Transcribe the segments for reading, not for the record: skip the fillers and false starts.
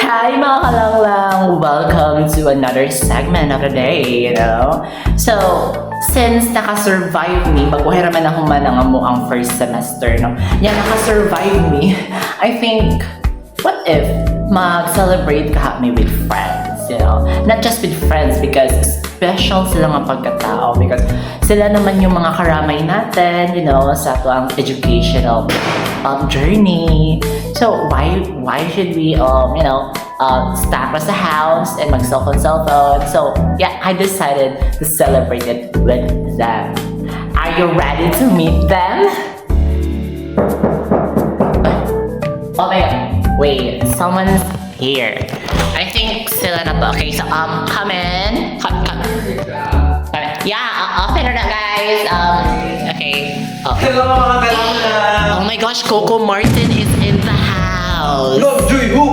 Hi mga kalanglang! Welcome to another segment of the day, So, since nakasurvive me, baguhay raman ako manang mo ang first semester, Yan, nakasurvive me, I think, what if mag-celebrate ka me with friends, Not just with friends because special sila nga pagkatao because sila naman yung mga karamay natin, sa ito ang educational journey. So why should we stay across the house and mag-cellphone? So yeah, I decided to celebrate it with them. Are you ready to meet them? Oh my god, wait, someone's here. I think sila na to. Okay, so come in. Come. Yeah, open na guys. Okay. Hello mga kalanglang! Oh my gosh, Coco Martin is in the house. Lovejoy Hook!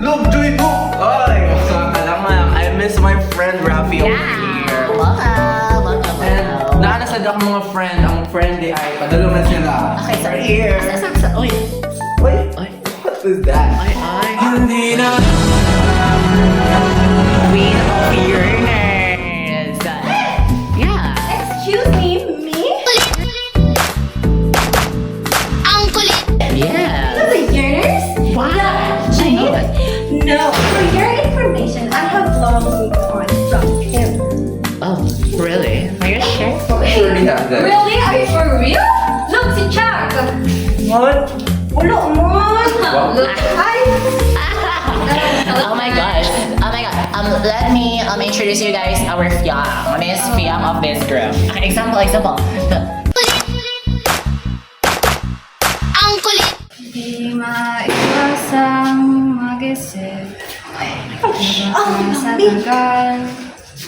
Lovejoy Hook! Ay, mga kalanglang, I miss my friend Rafi over here. Welcome. And naanasad ako mga friend, ang friend di ay padalo na sila. Okay, so Right here. Uy. Wait, what is that? Ay. Hindi na. Queen of Yearners. Yeah. Excuse me? Yeah. The yearners? Wow. Yeah, I know it. No. For your information, I have long moved on from him. Oh, really? Are you sure? Surely not that. Really? Are you for real? Look, si Chuck! What? Ulo mo! Wow. Look, hi! Oh my gosh. Let me introduce you guys our Fiam. Miss Fiam of this group. Okay, example. Di maiwasang mag-isip. Sa tagal.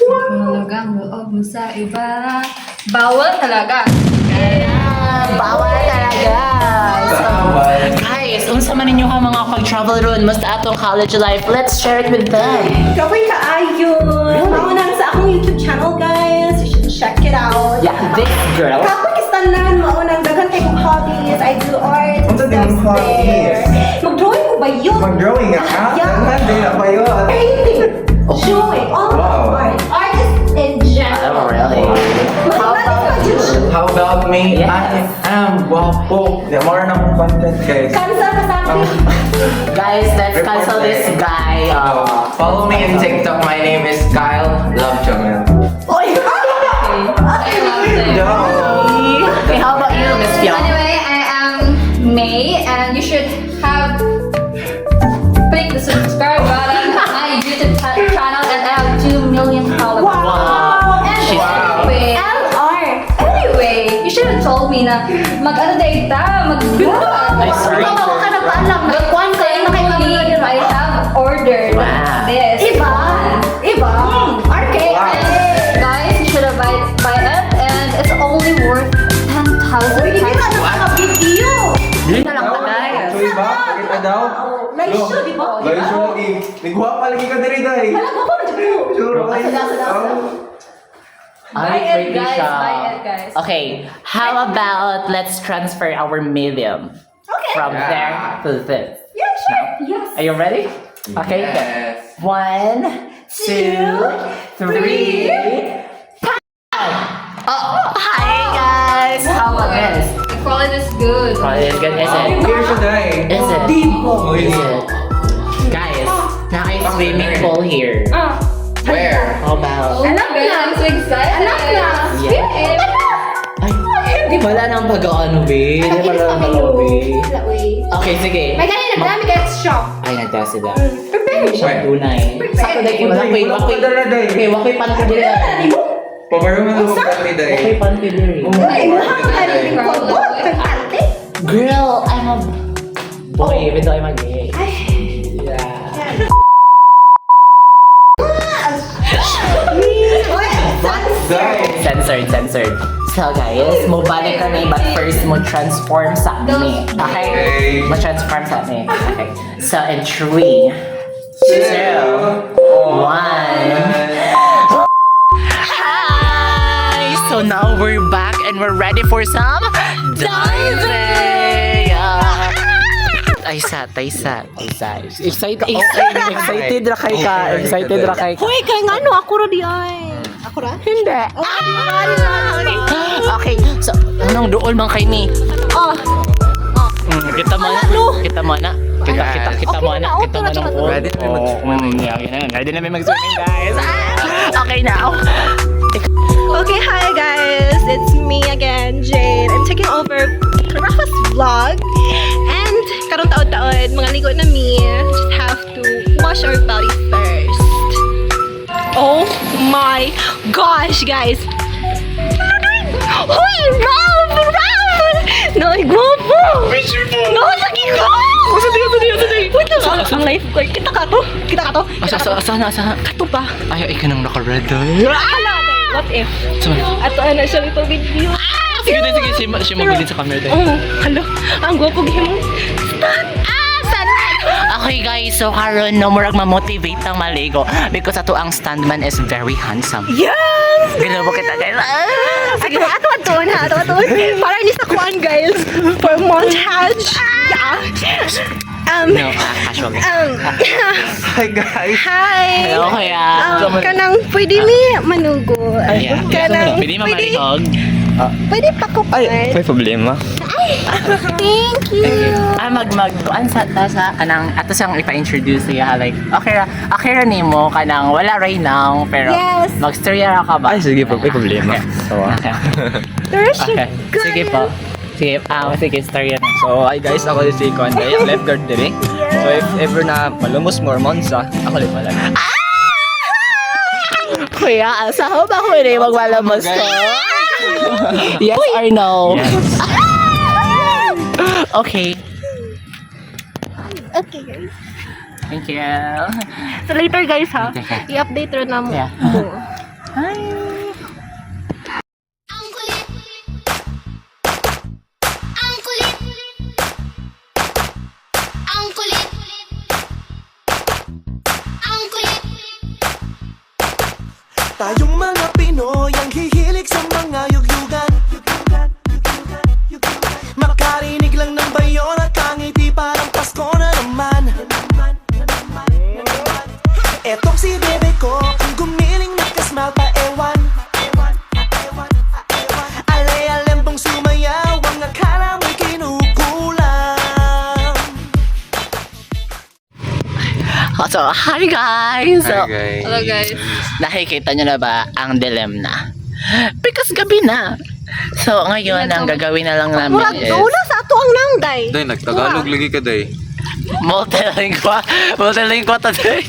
Hulugang loob mo sa iba. Bawal talaga. Bawal talaga. Bawal. Guys, unsa man ninyo ka mga pag-travel ron mas atong college life. Let's share it with them. Kapag kaayon. Maunang sa akong YouTube channel, guys. You should check it out. Yeah, this girl. Kapag istanan, maunang daghan kay kong hobbies. I do art and Ano din ang stuff there. hobbies? Mag-drawing ko ba yun? Mag-drawing ka? Yeah. Hindi na pa yun. Painting. Drawing. All Wow. art. Artists in general. Oh, really? How about me? Yes. I am guwapo. Di more na akong content, guys. Kansa ka sa akin. Guys, let's cancel this guy. Follow me on TikTok. My name is Kyle Lovejoy. Oy! Okay, how about you, Miss Fiam? Anyway, I am May, and you should have click the subscribe button on my YouTube channel, and I have 2 million followers. Wow! And She's- anyway, anyway, you should have told me na mag-ano day ta, Ay, sorry. Wala ka na paalam. Mag-one thing only I have ordered Wow. this. Iba? Okay. Wow. Guys, you should have buy it, and it's only worth 10,000. Yun na lang tagay. Actually ba? Kita daw? Laisyo, di ba? Laisyo lagi. Nagwapa lagi ka diri, day. Sure, Ah, okay. Buy it, pretty guys. siya. Buy it, guys. Okay, how about let's transfer our medium Okay. from Yeah. there to this. Yeah, sure. Yes. Are you ready? Okay, good. Yes. 1, 2, 3. Oh, hi guys! How about this? The quality is good. Quality is good, is it? Here siya, day. Is it? Uy. Is it? Guys, naka-swimming pool here. Where? How about... Anak na. I'm so excited. Anak na. Yeah. Ay, di wala nang pag-ano, be. Di wala nang pag-ano, be. Okay, sige. May ganyan na dami guys shock. Ay, nagda sila. Prepare. Siya tunay. Sakto dahil kay wakoy, wakoy. Okay, wakoy panty diri. Pabaro man ako kami, day. Wakoy panty diri. Girl, I'm a boy even though I'm a gay. Yeah. Day. Censored. So guys, mo balik kami but first mo transform sa me. Okay? Okay. Mo transform sa me. Okay. So in 3, 2, 1. Hi! So now we're back and we're ready for some diving! Ay sa. Excited ra kay ka. Excited ra kay ka. Hoy, kay nga no, ako ra di ay. Ako ra? Hindi. Okay, so anong duol man kay ni? Oh, Kita mo na. Kita mo na. Kita mo na. Kita mo na po. Ready na mag-swimming. Ready na may mag-swimming, guys. Okay now. okay, hi guys. It's me again, Jade. I'm taking over Rafa's vlog. And karong taon-taon, mga ligo na me. Just have to wash our body first. Oh my gosh, guys. Hoy, Ralph! No, guwapo! No, lagi ko! Sandali! Wait lang, ang lifeguard. Kita ka to? Asa? Kato pa. Ay, ikaw nang naka-red. Ala, what if? Ato na siya little video. Sige. Siya mabilis sa camera. Oh, hello. Ang gwapo gihimo. Okay guys, so karon no murag ma-motivate ang maligo because ato ang standman is very handsome. Yes! Ginawa kita guys. Sige, ato. Para ni sa kuan, guys. For montage. Yeah. No, casually. Hi guys. Hi. Hello kuya. Kanang pwede mi manugo. Yeah. Kanang Pwede mamarihog. Pwede pakupan. May problema. Thank you. Kuan sa kanang ato siyang ipa-introduce siya like okay ra nimo kanang wala right now pero Yes. mag-storya ra ka ba? Ay, sige po. May problema. Okay. There's Okay. Sige po. Sige, storya na. So, hi guys. Ako si Conday, ang lifeguard dire. So, if ever na malumos mo or monsa, ako ulit pala. Kuya, asahan ba ko rin magmalamos ko? Yes or no? Yes. Okay. Okay, guys. Thank you. So later, guys, ha? Okay. I-update rin na mo. Yeah. Hi. Ang kulit. Ang kulit. Ang kulit. Ang kulit. Tayong mga Pinoy ang hihilig sa mga yugyugan. Makarinig lang ng bayon at tangiti parang Pasko na naman. Etong si bebe ko, ang gumiling nakasmile pa ewan. Alay-alembong sumayaw, ang akala mo'y kinukulang. So, hi guys! So, Hello, guys. nakikita nyo na ba ang dilemma na? Because gabi na. So, ngayon, ang gagawin na lang namin Murag, is una sa ato ang nangday. Day, nagtagalog lagi ka, Day. multilingua to day.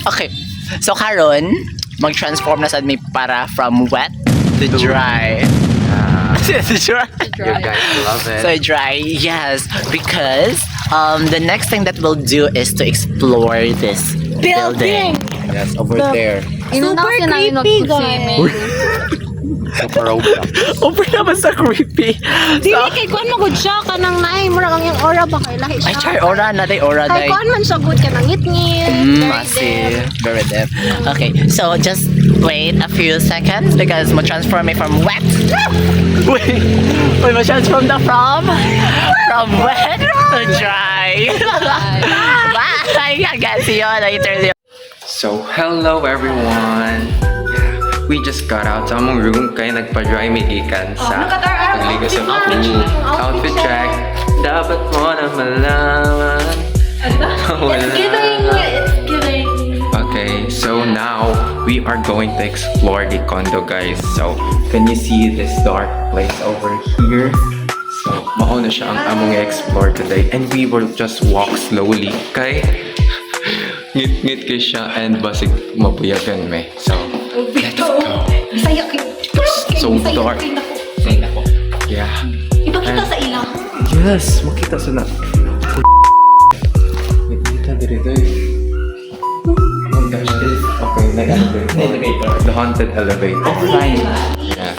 Okay. So, karon mag-transform na sad mi para from wet to dry. To dry. You guys love it. So dry, yes, because the next thing that we'll do is to explore this building. Yes, over there. Inunaw siya namin creepy, mag-swimming. Super Roblox. Over naman sa creepy. Dili kay kuan magud siya kanang naay murag ang iyang aura ba kay lahi siya. Ay, try aura na day, aura Kay day. kuan man siya good kanang ngit-ngit. Massive. Very deep. Okay, so just wait a few seconds because mo transform me from wet. Wait, mo transform na from wet to dry. Bye. I guess see you later. So, hello everyone. We just got out sa among room kaya nagpa-dry may gikan sa pagligo sa pool. Outfit check. Dapat mo na malaman. It's giving. Okay, so now we are going to explore the condo, guys. So, can you see this dark place over here? So, mauna siya ang among explore today. And we will just walk slowly. Kay, ngit-ngit kay siya and basig mabuyagan me. So, let's go. So dark. Yeah. Ipakita sa ila. Yes, makita sa na. Makita diri day. Oh my gosh, this. Okay, elevator. The haunted elevator. Offline. Yeah.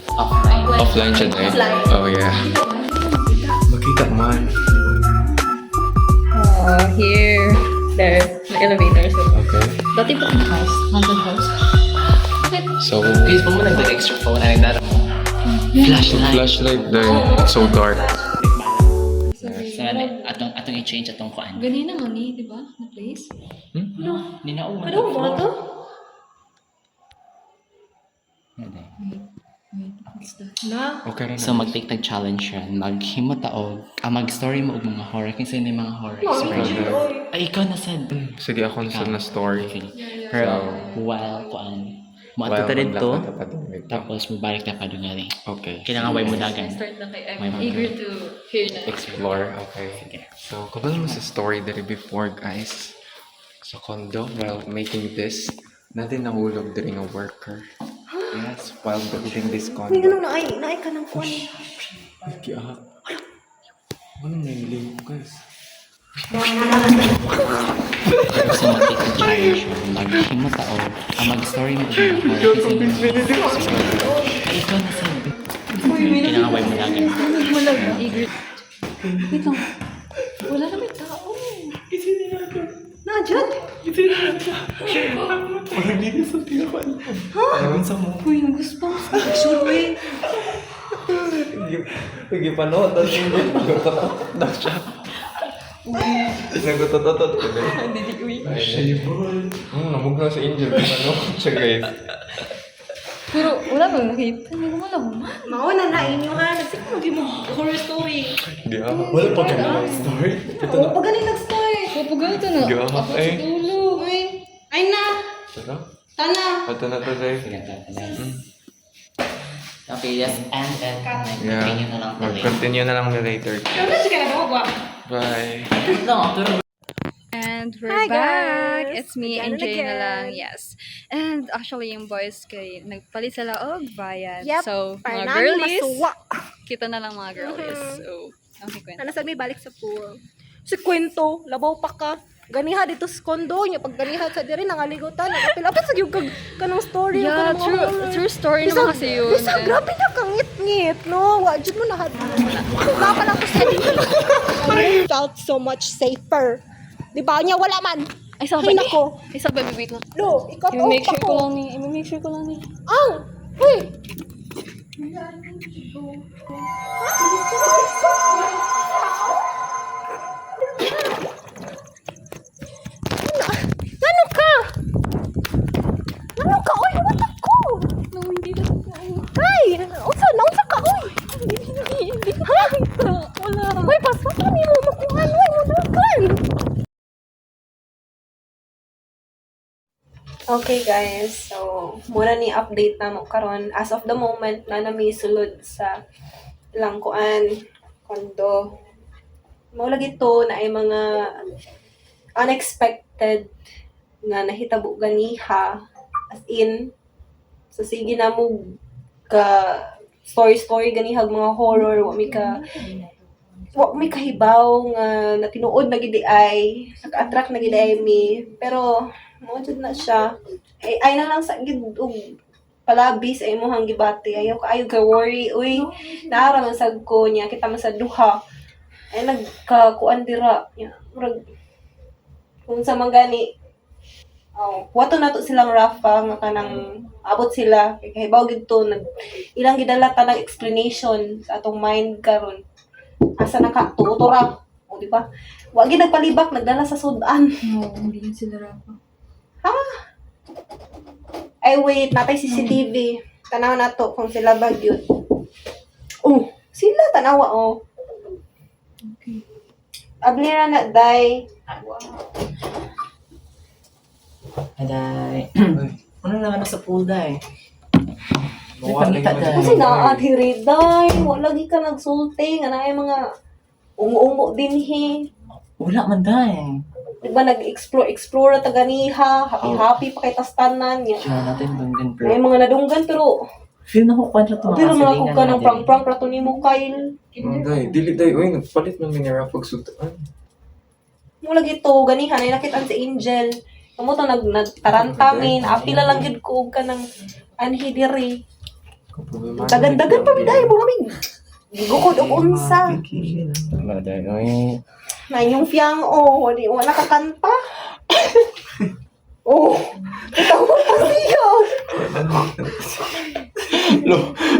Offline siya day. Oh yeah. Makita man. Here. There. The elevator. So, Okay. dati po yung house. Haunted house. So, Please, mo nag-extra phone na nagdara mo. Flashlight. flashlight day. It's so dark. Atong i-change atong kuan. Ganina nga ni, di ba? Na place? Ninauman. Ano mo to? What's that? Na. Okay rin. So mag-take tag challenge yan. Maghimo taog. Mag-story mo og mga horror. Kinsa yung mga horror experience. Ay, ikaw na sad. Sige, ako na sa story. Pero, while kuan. Maato ta dito. Tapos mabalik na pa doon nga Okay. Kailangan way mo dagan. Start na kay May I'm mga- eager to hear na. Explore, okay. So, kabalo mo sa story dali before, guys. Sa condo, while making this, natin nahulog dali nga worker. Yes, while building this Uy, condo. ganun naay ka ng kuwan. Kaya, ano nailing, guys? So mag-take tag challenge yan. Maghimo taog. Mag-story mo og mga horror. Kinsa yung mga horror. Ay, ikaw na sad. Kailangan way mo dagan. Eager. Wait lang. Wala na may tao. Na, dyan? Uy, nag-goosebumps. Sure, eh. Lagi panood at hindi nagutotot na siya. Nagutotot ko guys. Hindi ko eh. Namug na sa angel. Panood siya guys. Pero wala bang nakita. Hindi ko malaman. Mauna na inyo ha. Nagsik mo mo horror story. Hindi ako. Wala pa ganun story. Oo, pag galing nag-story. Kapag ganito na. Gawa, Ako sa eh. tulo. Uy, ay na. Tara. Tana. Ito na to guys. Okay, yes. And then, Yeah. continue na lang tuloy. Mag-continue na lang na later. Ano siya ka na ba? Bye. No, pero And we're Hi, back. guys. It's me Again and and Jay na lang. again. Yes. And actually, yung boys kay nagpalit sila og bayad. Yep. So, Para mga namin girlies, masuwa. kita na lang mga girlies. So, ang kwento. Ano sabi, balik sa pool. Si Kwento, labaw pa ka. Ganiha dito sa kondo niya. Pag ganiha sa diri, nangaligutan. Napilapit sa yung kanong story. Yeah, true story naman kasi yun. Bisa, And- grabe na kang ngit-ngit, no? Wajud mo na. Wala pa lang ko sa felt so much safer. Di ba? Niya wala man. Ay, sa Ay, nako. Ay, sa baby, wait lang. No, ikaw I-make sure ko ako. lang ni. I-make sure ko lang ni. Ang! Uy! Ano ka? Ano ka? Uy, what ko? No, hindi na. Ay! Unsa ka? Uy! Ha? Wala. Uy, pasakan ni mo makuhan. Uy, mudakan! Okay guys, so muna ni update na mo karon as of the moment na nami sulod sa langkuan kondo. Mao lagi to na ay mga unexpected nga nahitabo ganiha as in so sige na mo ka story ganihag mga horror wa mi kahibaw nga natinuod na gid ay naka-attract na gid ay mi pero mo jud na siya ay na lang sa gid og palabis ay mo hang gibati ayaw ka worry uy naara man sad ko niya kita man sa duha ay nagkakuan dira nya murag kung sa mangani wato na to silang Rafa nga kanang abot sila kay kahibaw gid to ilang gidala tanang explanation sa atong mind karon asa nakatutora o di ba wa gid nagpalibak nagdala sa sudan. No, hindi yun sila Rafa. Ay, wait. Natay CCTV. Tanaw na to kung sila ba yun. Oh, sila. Tanawa, oh. Okay. Ablira na, day. Aday. Ano naman sa pool, day? Kasi naadhiri, day. Wala lagi ka nagsulti. Nga na mga ungo-ungo din, he. Wala man, day. Diba, nag-explore ta ganiha. Happy-happy pa kay tastanan. Siya natin dunggan, May pero mga nadunggan, pero feel na ko kwanto ito pero mga kung ka ng prank-prank rato ni mo, Kyle. Day, dili day. Uy, nagpalit man ni Rafa pagsutaan. Mula gito, ganihan, ay nakitaan si Angel. Kamu to nagtarantamin, apila lang gid ko og ka ng anhi diri. Dagan-dagan pa biday mo kami. Gigukod og unsa. Wala day. Uy. Na yung fiyang wala ka kanta. Oh, ito mo pa siya.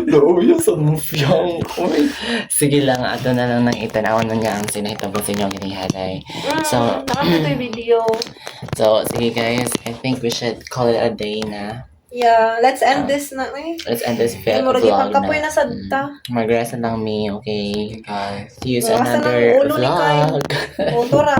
Lauya sa mufyang. Uy. Sige lang, ato na lang nang itanawan na nga ang sinahitabo sa inyo ginihalay. So, Nakapito yung video. so, sige guys, I think we should call it a day na. Yeah, let's end this na eh. Let's end this Ay, vlog murag ipangkapoy na sa ta. Mag-rest na lang me, okay? Guys. See you sa Murasan ang another ulo ni Kai. vlog. Motora.